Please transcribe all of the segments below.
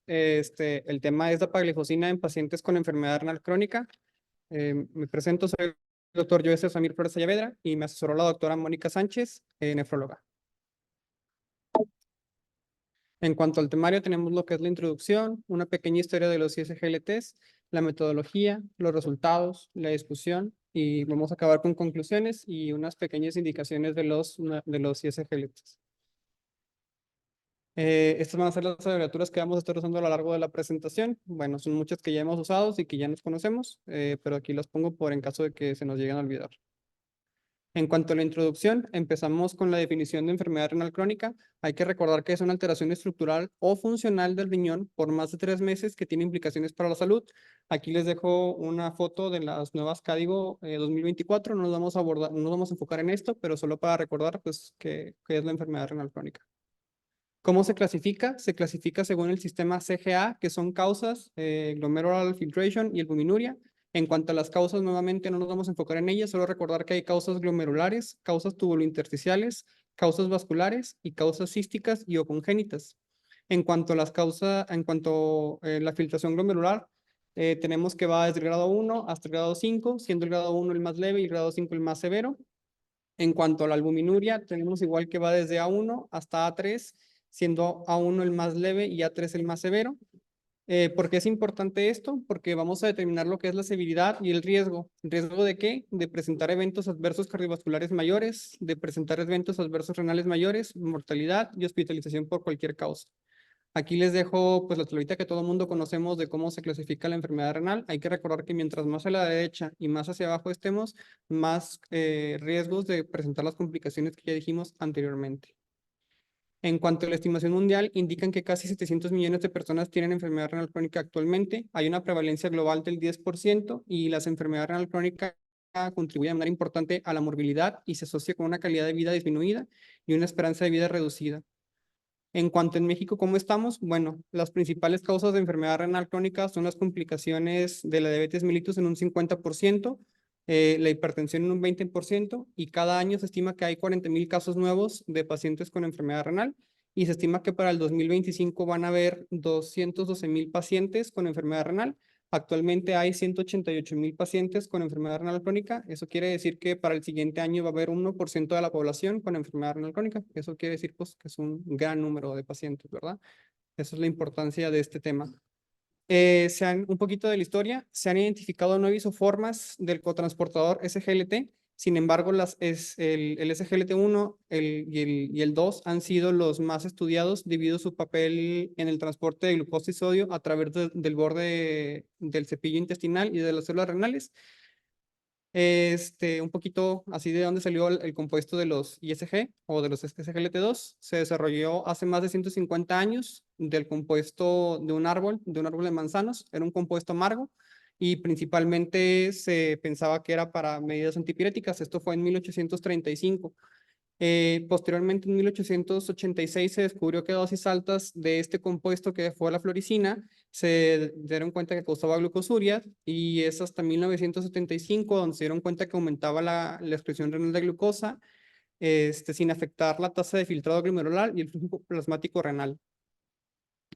El tema es la paglifosina en pacientes con enfermedad renal crónica. Me presento, soy el doctor Joe Samir Flores Ayavedra y me asesoró la doctora Mónica Sánchez, nefróloga. En cuanto al temario, tenemos lo que es la introducción, una pequeña historia de los ISGLTs, la metodología, los resultados, la discusión, y vamos a acabar con conclusiones y unas pequeñas indicaciones de los ISGLTs. Estas van a ser las abreviaturas que vamos a estar usando a lo largo de la presentación. Bueno, son muchas que ya hemos usado y que ya nos conocemos, pero aquí las pongo por en caso de que se nos lleguen a olvidar. En cuanto a la introducción, empezamos con la definición de enfermedad renal crónica. Hay que recordar que es una alteración estructural o funcional del riñón por más de 3 meses que tiene implicaciones para la salud. Aquí les dejo una foto de las nuevas CADIGO 2024. No nos vamos a abordar, no nos vamos a enfocar en esto, pero solo para recordar pues, que es la enfermedad renal crónica. ¿Cómo se clasifica? Se clasifica según el sistema CGA, que son causas, glomerular filtration y albuminuria. En cuanto a las causas, nuevamente no nos vamos a enfocar en ellas, solo recordar que hay causas glomerulares, causas tubulointersticiales, causas vasculares y causas císticas y o congénitas. En cuanto a las causas, la filtración glomerular, tenemos que va desde el grado 1 hasta el grado 5, siendo el grado 1 el más leve y el grado 5 el más severo. En cuanto a la albuminuria, tenemos igual que va desde A1 hasta A3, siendo A1 el más leve y A3 el más severo. ¿Por qué es importante esto? Porque vamos a determinar lo que es la severidad y el riesgo. ¿Riesgo de qué? De presentar eventos adversos cardiovasculares mayores, de presentar eventos adversos renales mayores, mortalidad y hospitalización por cualquier causa. Aquí les dejo pues la tablita que todo el mundo conocemos de cómo se clasifica la enfermedad renal. Hay que recordar que mientras más a la derecha y más hacia abajo estemos, más riesgos de presentar las complicaciones que ya dijimos anteriormente. En cuanto a la estimación mundial, indican que casi 700 millones de personas tienen enfermedad renal crónica actualmente. Hay una prevalencia global del 10% y las enfermedades renal crónica contribuyen de manera importante a la morbilidad y se asocia con una calidad de vida disminuida y una esperanza de vida reducida. En cuanto en México, ¿cómo estamos? Bueno, las principales causas de enfermedad renal crónica son las complicaciones de la diabetes mellitus en un 50%, la hipertensión en un 20%, y cada año se estima que hay 40,000 casos nuevos de pacientes con enfermedad renal, y se estima que para el 2025 van a haber 212,000 pacientes con enfermedad renal. Actualmente hay 188,000 pacientes con enfermedad renal crónica. Eso quiere decir que para el siguiente año va a haber 1% de la población con enfermedad renal crónica. Eso quiere decir pues, que es un gran número de pacientes, ¿verdad? Esa es la importancia de este tema. Un poquito de la historia, se han identificado 9 isoformas del cotransportador SGLT. Sin embargo, el SGLT1 y el 2 han sido los más estudiados debido a su papel en el transporte de glucosa y sodio a través del borde del cepillo intestinal y de las células renales. Un poquito así de dónde salió el compuesto de los ISG o de los SGLT2. Se desarrolló hace más de 150 años del compuesto de un árbol de manzanos. Era un compuesto amargo y principalmente se pensaba que era para medidas antipiréticas. Esto fue en 1835. Posteriormente, en 1886, se descubrió que dosis altas de este compuesto, que fue la floricina, se dieron cuenta que causaba glucosuria, y es hasta 1975 donde se dieron cuenta que aumentaba la expresión renal de glucosa, sin afectar la tasa de filtrado glomerular y el flujo plasmático renal.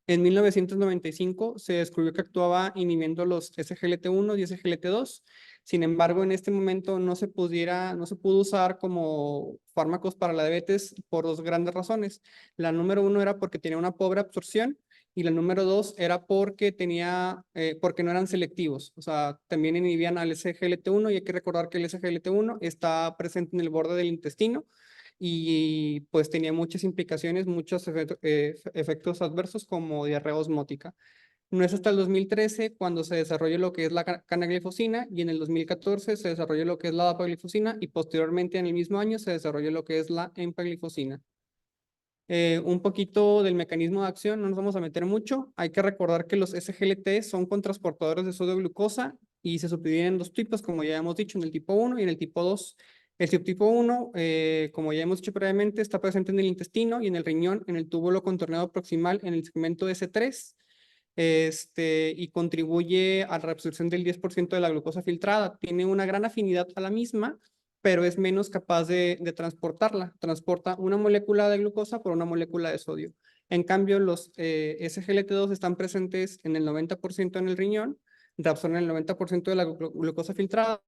En 1995 se descubrió que actuaba inhibiendo los SGLT1 y SGLT2. Sin embargo, en este momento no se pudo usar como fármacos para la diabetes por 2 grandes razones. La número 1 era porque tenía una pobre absorción, y la número 2 era porque porque no eran selectivos. O sea, también inhibían al SGLT1, y hay que recordar que el SGLT1 está presente en el borde del intestino, y pues tenía muchas implicaciones, muchos efectos adversos como diarrea osmótica. No es hasta el 2013 cuando se desarrolla lo que es la canaglifosina, y en el 2014 se desarrolla lo que es la dapaglifosina, y posteriormente en el mismo año se desarrolla lo que es la empaglifosina. Un poquito del mecanismo de acción, no nos vamos a meter mucho. Hay que recordar que los SGLT son cotransportadores de sodio glucosa y se subdividen en 2 tipos, como ya hemos dicho, en el tipo 1 y en el tipo 2. El subtipo 1, como ya hemos dicho previamente, está presente en el intestino y en el riñón, en el túbulo contorneado proximal, en el segmento S3, y contribuye a la reabsorción del 10% de la glucosa filtrada. Tiene una gran afinidad a la misma, pero es menos capaz de transportarla. Transporta una molécula de glucosa por una molécula de sodio. En cambio, los SGLT2 están presentes en el 90% en el riñón, reabsorben el 90% de la glucosa filtrada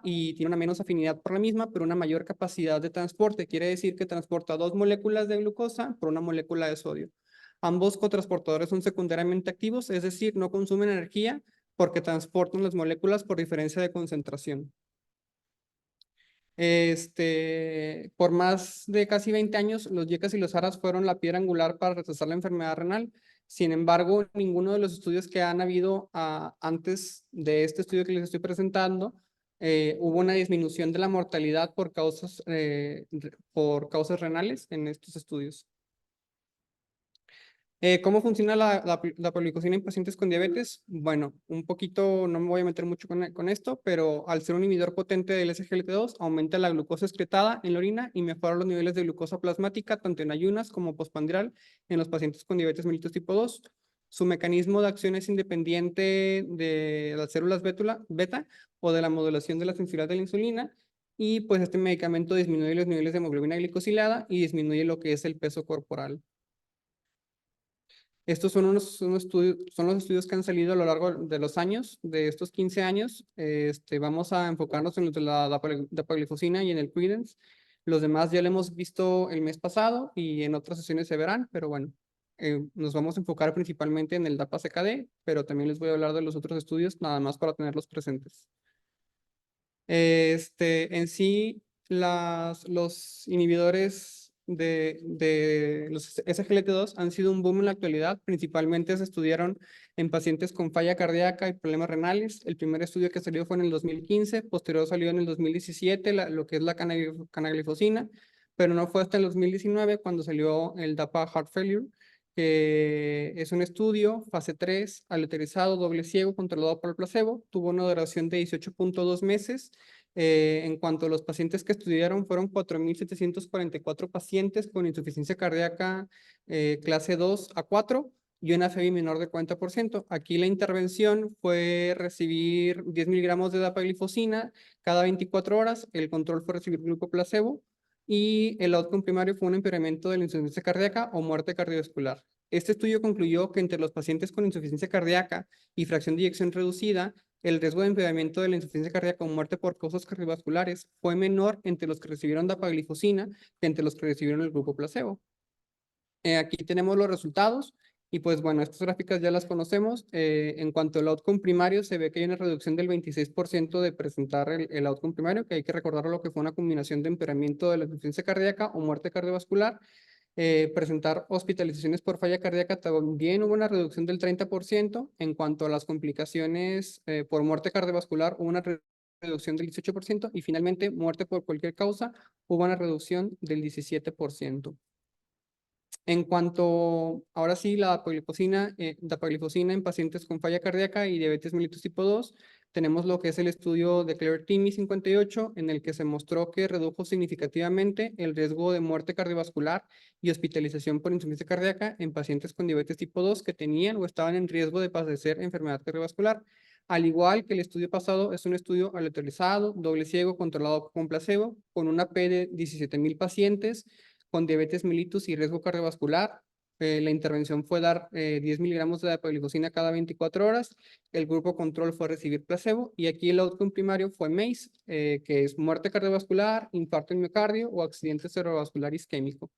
y tiene una menos afinidad por la misma, pero una mayor capacidad de transporte. Quiere decir que transporta 2 moléculas de glucosa por una molécula de sodio. Ambos cotransportadores son secundariamente activos, es decir, no consumen energía porque transportan las moléculas por diferencia de concentración. Por más de casi 20 años, los YECAS y los ARAS fueron la piedra angular para retrasar la enfermedad renal. Sin embargo, ninguno de los estudios que han habido antes de este estudio que les estoy presentando, hubo una disminución de la mortalidad por causas renales en estos estudios. ¿Cómo funciona la poliglucosina en pacientes con diabetes? Bueno, un poquito, no me voy a meter mucho con esto, pero al ser un inhibidor potente del SGLT2, aumenta la glucosa excretada en la orina y mejora los niveles de glucosa plasmática, tanto en ayunas como postprandial, en los pacientes con diabetes mellitus tipo 2. Su mecanismo de acción es independiente de las células beta o de la modulación de la sensibilidad de la insulina, y pues este medicamento disminuye los niveles de hemoglobina glicosilada y disminuye lo que es el peso corporal. Estos son son los estudios que han salido a lo largo de los años, de estos 15 años. Vamos a enfocarnos en los de la dapaglifosina y en el Creedence. Los demás ya lo hemos visto el mes pasado y en otras sesiones se verán, pero bueno, nos vamos a enfocar principalmente en el DAPA-CKD, pero también les voy a hablar de los otros estudios, nada más para tenerlos presentes. En sí, los inhibidores de los SGLT2 han sido un boom en la actualidad. Principalmente se estudiaron en pacientes con falla cardíaca y problemas renales. El primer estudio que salió fue en el 2015, posterior salió en el 2017 lo que es la canaglifosina, pero no fue hasta el 2019 cuando salió el DAPA Heart Failure, que es un estudio, fase 3, aleatorizado, doble ciego, controlado por el placebo. Tuvo una duración de 18.2 meses. En cuanto a los pacientes que estudiaron, fueron 4.744 pacientes con insuficiencia cardíaca clase 2 a 4 y una FEBI menor de 40%. Aquí la intervención fue recibir 10 miligramos de dapaglifosina cada 24 horas. El control fue recibir glucoplacebo y el outcome primario fue un empeoramiento de la insuficiencia cardíaca o muerte cardiovascular. Este estudio concluyó que entre los pacientes con insuficiencia cardíaca y fracción de eyección reducida, el riesgo de empeoramiento de la insuficiencia cardíaca o muerte por causas cardiovasculares fue menor entre los que recibieron dapaglifosina que entre los que recibieron el grupo placebo. Aquí tenemos los resultados y pues bueno, estas gráficas ya las conocemos. En cuanto al outcome primario, se ve que hay una reducción del 26% de presentar el outcome primario, que hay que recordarlo, lo que fue una combinación de empeoramiento de la insuficiencia cardíaca o muerte cardiovascular. Presentar hospitalizaciones por falla cardíaca, también hubo una reducción del 30%. En cuanto a las complicaciones por muerte cardiovascular, hubo una reducción del 18% y finalmente muerte por cualquier causa, hubo una reducción del 17%. En cuanto, ahora sí, la dapaglifosina en pacientes con falla cardíaca y diabetes mellitus tipo 2, tenemos lo que es el estudio de Clear-TIMI 58, en el que se mostró que redujo significativamente el riesgo de muerte cardiovascular y hospitalización por insuficiencia cardíaca en pacientes con diabetes tipo 2 que tenían o estaban en riesgo de padecer enfermedad cardiovascular. Al igual que el estudio pasado, es un estudio aleatorizado, doble ciego, controlado con placebo, con una P de 17,000 pacientes con diabetes mellitus y riesgo cardiovascular. La intervención fue dar 10 miligramos de dapaglifosina cada 24 horas. El grupo control fue recibir placebo y aquí el outcome primario fue MACE, que es muerte cardiovascular, infarto en miocardio o accidente cerebrovascular isquémico.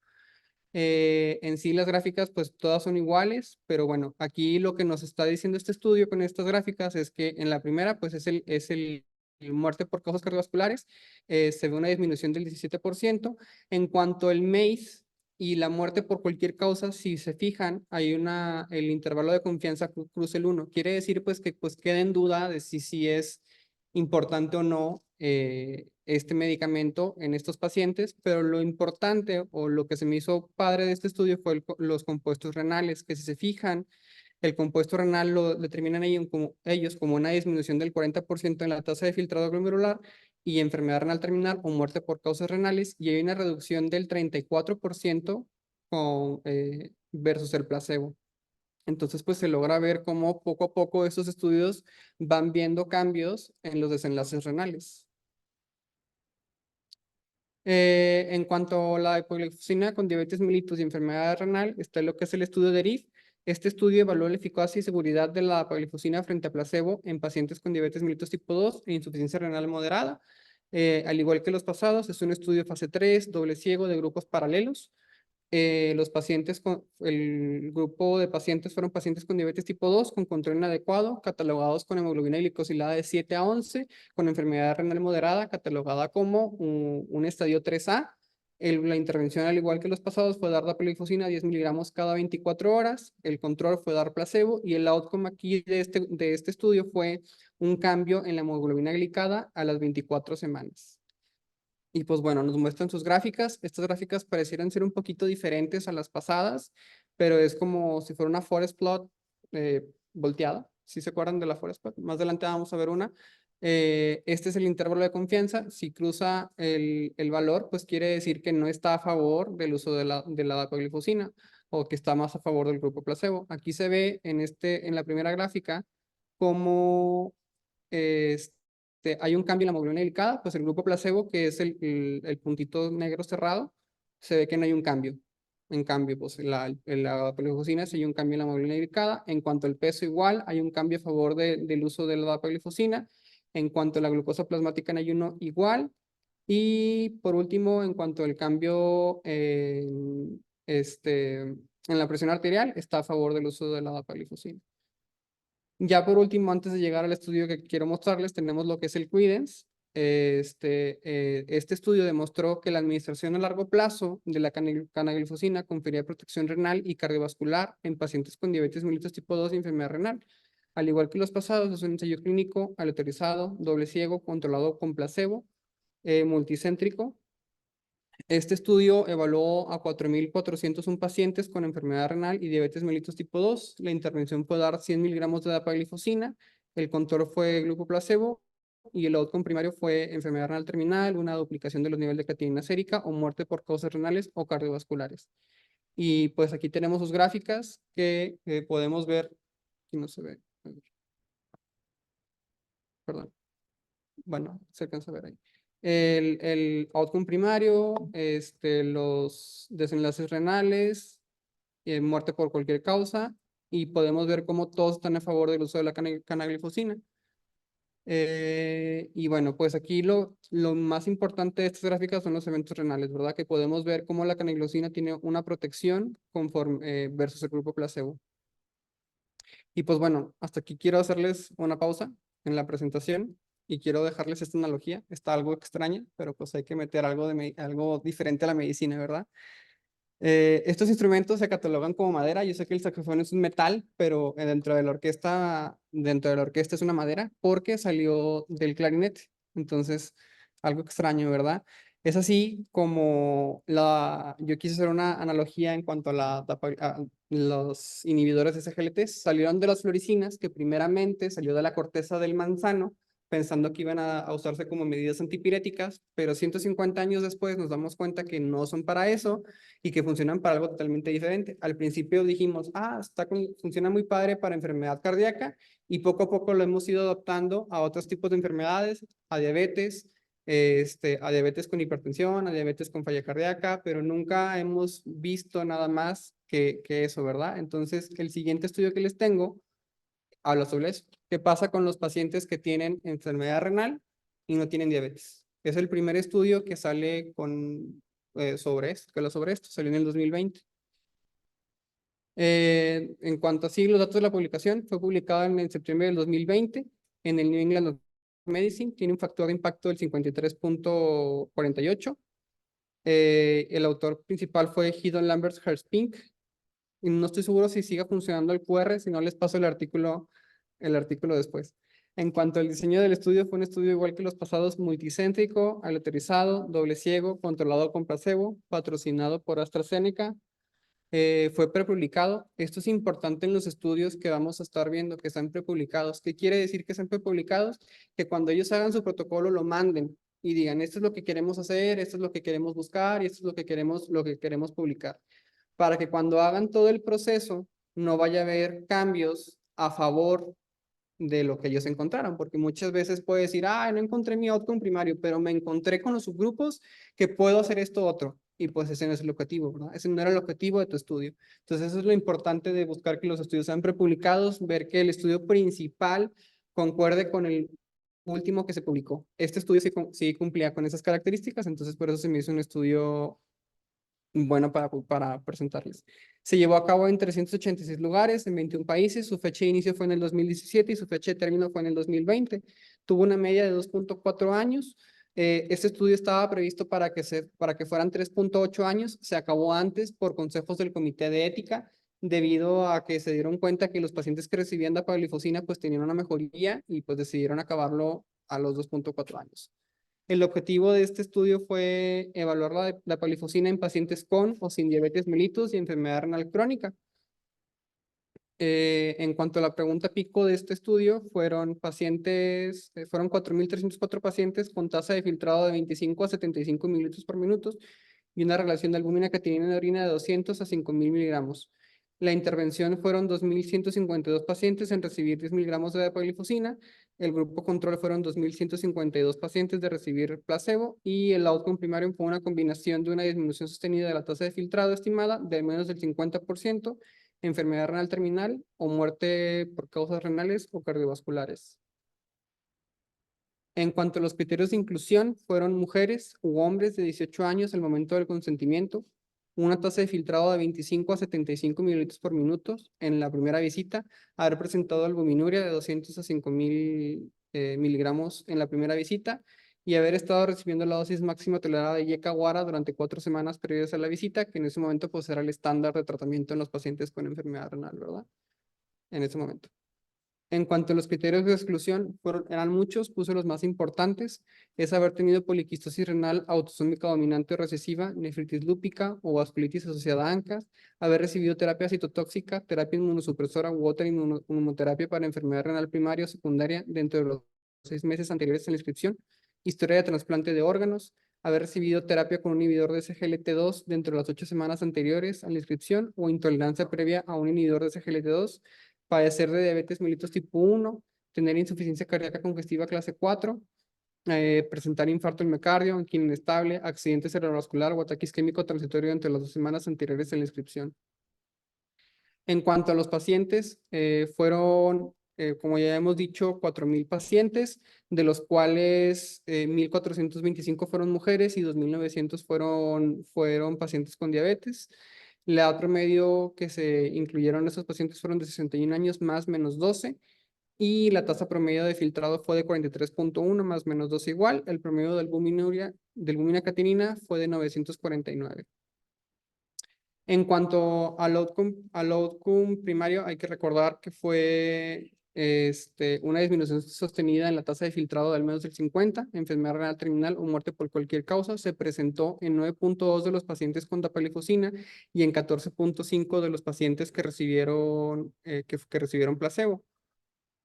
En sí las gráficas pues todas son iguales, pero bueno, aquí lo que nos está diciendo este estudio con estas gráficas es que en la primera pues es el muerte por causas cardiovasculares, se ve una disminución del 17%. En cuanto al MACE y la muerte por cualquier causa, si se fijan, hay el intervalo de confianza cruza el 1. Quiere decir pues que pues queda en duda de si es importante o no este medicamento en estos pacientes, pero lo importante o lo que se me hizo padre de este estudio fue los compuestos renales, que si se fijan, el compuesto renal lo determinan ellos como una disminución del 40% en la tasa de filtrado glomerular y enfermedad renal terminal o muerte por causas renales, y hay una reducción del 34% versus el placebo. Entonces, pues se logra ver cómo poco a poco estos estudios van viendo cambios en los desenlaces renales. En cuanto a la hipoglifosina con diabetes mellitus y enfermedad renal, está lo que es el estudio de ERIF. Este estudio evaluó la eficacia y seguridad de la hipoglifosina frente a placebo en pacientes con diabetes mellitus tipo 2 e insuficiencia renal moderada. Al igual que los pasados, es un estudio fase 3, doble ciego de grupos paralelos. El grupo de pacientes fueron pacientes con diabetes tipo 2 con control inadecuado, catalogados con hemoglobina glicosilada de 7 a 11, con enfermedad renal moderada, catalogada como un estadio 3A. La intervención, al igual que los pasados, fue dar dapagliflozina 10 miligramos cada 24 horas. El control fue dar placebo y el outcome aquí de este estudio fue un cambio en la hemoglobina glicada a las 24 semanas. Y pues bueno, nos muestran sus gráficas. Estas gráficas parecieran ser un poquito diferentes a las pasadas, pero es como si fuera una forest plot volteada. ¿Sí se acuerdan de la forest plot? Más adelante vamos a ver una. Este es el intervalo de confianza. Si cruza el valor, pues quiere decir que no está a favor del uso de la dapagliflozina o que está más a favor del grupo placebo. Aquí se ve en la primera gráfica cómo hay un cambio en la hemoglobina glicada, pues el grupo placebo, que es el puntito negro cerrado, se ve que no hay un cambio. En cambio, pues en la dapagliflozina sí hay un cambio en la hemoglobina glicada. En cuanto al peso igual, hay un cambio a favor del uso de la dapagliflozina. En cuanto a la glucosa plasmática en ayuno, igual. Y por último, en cuanto al cambio en la presión arterial, está a favor del uso de la dapagliflozina. Ya por último, antes de llegar al estudio que quiero mostrarles, tenemos lo que es el Quidens. Este estudio demostró que la administración a largo plazo de la canaglifosina confería protección renal y cardiovascular en pacientes con diabetes mellitus tipo 2 y enfermedad renal. Al igual que los pasados, es un ensayo clínico aleatorizado, doble ciego, controlado con placebo, multicéntrico. Este estudio evaluó a 4.401 pacientes con enfermedad renal y diabetes mellitus tipo 2. La intervención fue dar 100 miligramos de dapagliflozina. El control fue grupo placebo y el outcome primario fue enfermedad renal terminal, una duplicación de los niveles de creatinina sérica o muerte por causas renales o cardiovasculares. Y pues aquí tenemos sus gráficas que podemos ver. Aquí no se ve. Perdón. Bueno, se alcanza a ver ahí. El outcome primario, los desenlaces renales, muerte por cualquier causa, y podemos ver cómo todos están a favor del uso de la canaglifosina. Y bueno, pues aquí lo más importante de estas gráficas son los eventos renales, ¿verdad? Que podemos ver cómo la canaglifosina tiene una protección conforme, versus el grupo placebo. Y pues bueno, hasta aquí quiero hacerles una pausa en la presentación y quiero dejarles esta analogía. Está algo extraña, pero pues hay que meter algo diferente a la medicina, ¿verdad? Estos instrumentos se catalogan como madera. Yo sé que el saxofón es un metal, pero dentro de la orquesta es una madera porque salió del clarinete. Entonces, algo extraño, ¿verdad? Es así como yo quise hacer una analogía en cuanto a los inhibidores de SGLT. Salieron de las floricinas, que primeramente salió de la corteza del manzano, pensando que iban a usarse como medidas antipiréticas, pero 150 años después nos damos cuenta que no son para eso y que funcionan para algo totalmente diferente. Al principio dijimos, funciona muy padre para enfermedad cardíaca y poco a poco lo hemos ido adaptando a otros tipos de enfermedades, a diabetes, a diabetes con hipertensión, a diabetes con falla cardíaca, pero nunca hemos visto nada más que eso, ¿verdad? Entonces, el siguiente estudio que les tengo habla sobre eso. ¿Qué pasa con los pacientes que tienen enfermedad renal y no tienen diabetes? Es el primer estudio que sale sobre esto, salió en el 2020. En cuanto a los datos de la publicación, fue publicado en septiembre del 2020 en el New England Medicine, tiene un factor de impacto del 53.48. El autor principal fue Hidon Lambert Herspink. Y no estoy seguro si siga funcionando el QR, si no les paso el artículo después. En cuanto al diseño del estudio, fue un estudio igual que los pasados, multicéntrico, aleatorizado, doble ciego, controlado con placebo, patrocinado por AstraZeneca. Fue prepublicado. Esto es importante en los estudios que vamos a estar viendo, que están prepublicados. ¿Qué quiere decir que están prepublicados? Que cuando ellos hagan su protocolo lo manden y digan, esto es lo que queremos hacer, esto es lo que queremos buscar y esto es lo que queremos publicar. Para que cuando hagan todo el proceso no vaya a haber cambios a favor de lo que ellos encontraron, porque muchas veces puede decir, ah, no encontré mi outcome primario, pero me encontré con los subgrupos que puedo hacer esto otro. Y pues ese no es el objetivo, ¿verdad? Ese no era el objetivo de tu estudio. Entonces eso es lo importante de buscar que los estudios sean prepublicados, ver que el estudio principal concuerde con el último que se publicó. Este estudio sí cumplía con esas características, entonces por eso se me hizo un estudio bueno para presentarles. Se llevó a cabo en 386 lugares, en 21 países. Su fecha de inicio fue en el 2017 y su fecha de término fue en el 2020. Tuvo una media de 2.4 años. Este estudio estaba previsto para que fueran 3.8 años. Se acabó antes por consejos del Comité de Ética, debido a que se dieron cuenta que los pacientes que recibían dapaglifosina pues tenían una mejoría y pues decidieron acabarlo a los 2.4 años. El objetivo de este estudio fue evaluar la palifosina en pacientes con o sin diabetes mellitus y enfermedad renal crónica. En cuanto a la pregunta pico de este estudio, fueron 4.304 pacientes con tasa de filtrado de 25 a 75 mililitros por minuto y una relación de albúmina creatinina en la orina de 200 a 5.000 miligramos. La intervención fueron 2.152 pacientes en recibir 10 miligramos de dapaglifosina. El grupo control fueron 2.152 pacientes de recibir placebo y el outcome primario fue una combinación de una disminución sostenida de la tasa de filtrado estimada de menos del 50%, enfermedad renal terminal o muerte por causas renales o cardiovasculares. En cuanto a los criterios de inclusión, fueron mujeres u hombres de 18 años al momento del consentimiento, una tasa de filtrado de 25 a 75 mililitros por minuto en la primera visita, haber presentado albuminuria de 200 a 5.000 miligramos en la primera visita y haber estado recibiendo la dosis máxima tolerada de Yecawara durante 4 semanas previas a la visita, que en ese momento pues era el estándar de tratamiento en los pacientes con enfermedad renal, ¿verdad? En ese momento. En cuanto a los criterios de exclusión, eran muchos, puse los más importantes, es haber tenido poliquistosis renal autosómica dominante o recesiva, nefritis lúpica o vasculitis asociada a ANCAS, haber recibido terapia citotóxica, terapia inmunosupresora u otra inmunoterapia para enfermedad renal primaria o secundaria dentro de los 6 meses anteriores a la inscripción, historia de trasplante de órganos, haber recibido terapia con un inhibidor de SGLT2 dentro de las 8 semanas anteriores a la inscripción o intolerancia previa a un inhibidor de SGLT2, padecer de diabetes mellitus tipo 1, tener insuficiencia cardíaca congestiva clase 4, presentar infarto del miocardio, angina inestable, accidente cerebrovascular o ataque isquémico transitorio entre las 2 semanas anteriores a la inscripción. En cuanto a los pacientes, fueron, como ya hemos dicho, 4.000 pacientes, de los cuales 1.425 fueron mujeres y 2.900 fueron pacientes con diabetes. La otro medio que se incluyeron esos pacientes fueron de 61 años más menos 12 y la tasa promedio de filtrado fue de 43.1 más menos 12 igual. El promedio del albúmina catenina fue de 949. En cuanto al outcome primario, hay que recordar que fue una disminución sostenida en la tasa de filtrado de al menos del 50, enfermedad renal terminal o muerte por cualquier causa. Se presentó en 9.2 de los pacientes con dapaglifosina y en 14.5 de los pacientes que recibieron placebo.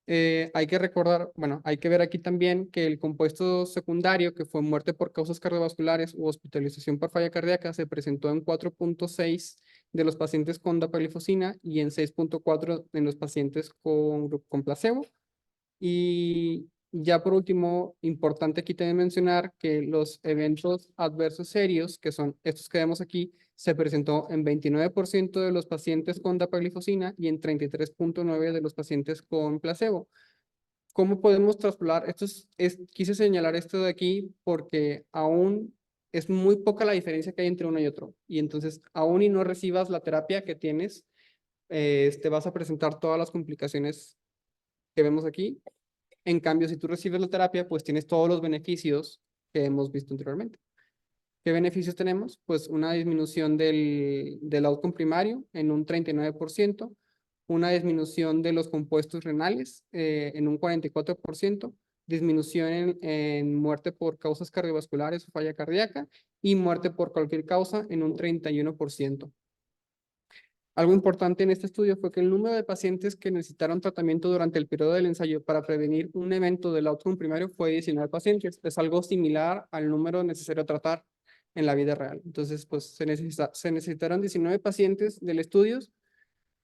Hay que recordar, bueno, hay que ver aquí también que el compuesto secundario, que fue muerte por causas cardiovasculares u hospitalización por falla cardíaca, se presentó en 4.6 de los pacientes con dapaglifosina y en 6.4 en los pacientes con placebo. Y ya por último, importante aquí también mencionar que los eventos adversos serios, que son estos que vemos aquí, se presentó en 29% de los pacientes con dapaglifosina y en 33.9% de los pacientes con placebo. ¿Cómo podemos traspolar? Quise señalar esto de aquí porque aún es muy poca la diferencia que hay entre uno y otro. Y entonces, aún y no recibas la terapia que tienes, te vas a presentar todas las complicaciones que vemos aquí. En cambio, si tú recibes la terapia, pues tienes todos los beneficios que hemos visto anteriormente. ¿Qué beneficios tenemos? Pues una disminución del outcome primario en un 39%, una disminución de los compuestos renales en un 44%, disminución en muerte por causas cardiovasculares o falla cardíaca y muerte por cualquier causa en un 31%. Algo importante en este estudio fue que el número de pacientes que necesitaron tratamiento durante el periodo del ensayo para prevenir un evento del outcome primario fue 19 pacientes. Es algo similar al número necesario a tratar en la vida real. Entonces, pues se necesitaron 19 pacientes del estudio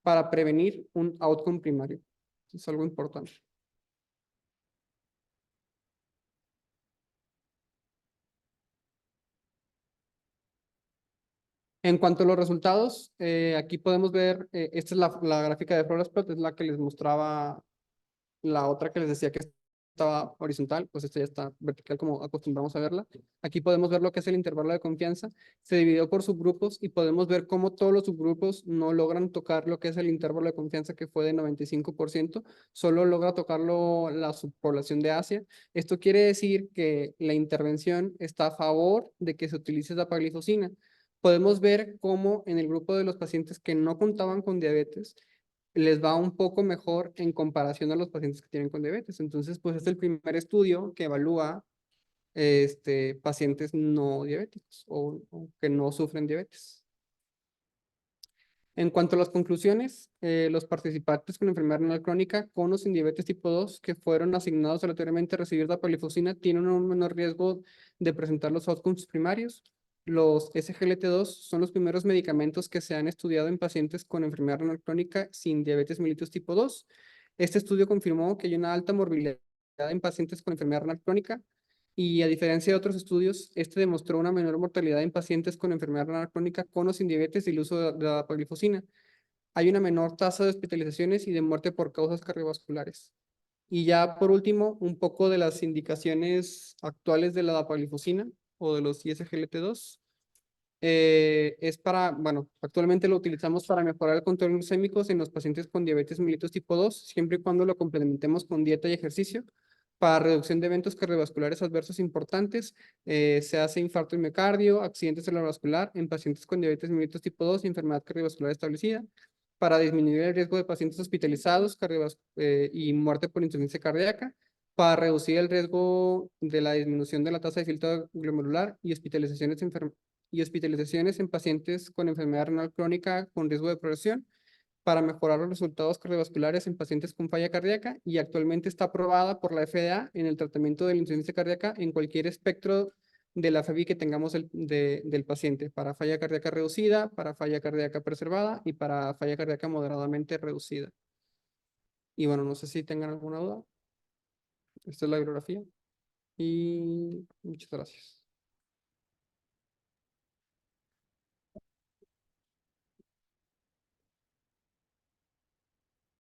para prevenir un outcome primario. Es algo importante. En cuanto a los resultados, aquí podemos ver, esta es la gráfica de Florasplot, es la que les mostraba. La otra que les decía que estaba horizontal, pues esta ya está vertical como acostumbramos a verla. Aquí podemos ver lo que es el intervalo de confianza. Se dividió por subgrupos y podemos ver cómo todos los subgrupos no logran tocar lo que es el intervalo de confianza que fue de 95%, solo logra tocarlo la subpoblación de Asia. Esto quiere decir que la intervención está a favor de que se utilice dapaglifosina. Podemos ver cómo en el grupo de los pacientes que no contaban con diabetes, les va un poco mejor en comparación a los pacientes que tienen con diabetes. Entonces, pues es el primer estudio que evalúa pacientes no diabéticos o que no sufren diabetes. En cuanto a las conclusiones, los participantes con enfermedad renal crónica con o sin diabetes tipo 2 que fueron asignados aleatoriamente a recibir dapaglifosina tienen un menor riesgo de presentar los outcomes primarios. Los SGLT2 son los primeros medicamentos que se han estudiado en pacientes con enfermedad renal crónica sin diabetes mellitus tipo 2. Este estudio confirmó que hay una alta morbilidad en pacientes con enfermedad renal crónica y a diferencia de otros estudios, este demostró una menor mortalidad en pacientes con enfermedad renal crónica con o sin diabetes y el uso de la dapaglifosina. Hay una menor tasa de hospitalizaciones y de muerte por causas cardiovasculares. Y ya por último, un poco de las indicaciones actuales de la dapaglifosina o de los ISGLT2. Es para, bueno, actualmente lo utilizamos para mejorar el control glucémico en los pacientes con diabetes mellitus tipo 2, siempre y cuando lo complementemos con dieta y ejercicio. Para reducción de eventos cardiovasculares adversos importantes, se hace infarto y miocardio, accidente cerebrovascular en pacientes con diabetes mellitus tipo 2 y enfermedad cardiovascular establecida. Para disminuir el riesgo de pacientes hospitalizados y muerte por insuficiencia cardíaca. Para reducir el riesgo de la disminución de la tasa de filtro glomerular y hospitalizaciones en pacientes con enfermedad renal crónica con riesgo de progresión, para mejorar los resultados cardiovasculares en pacientes con falla cardíaca y actualmente está aprobada por la FDA en el tratamiento de la insuficiencia cardíaca en cualquier espectro de la FEBI que tengamos del paciente, para falla cardíaca reducida, para falla cardíaca preservada y para falla cardíaca moderadamente reducida. Y bueno, no sé si tengan alguna duda. Esta es la bibliografía y muchas gracias.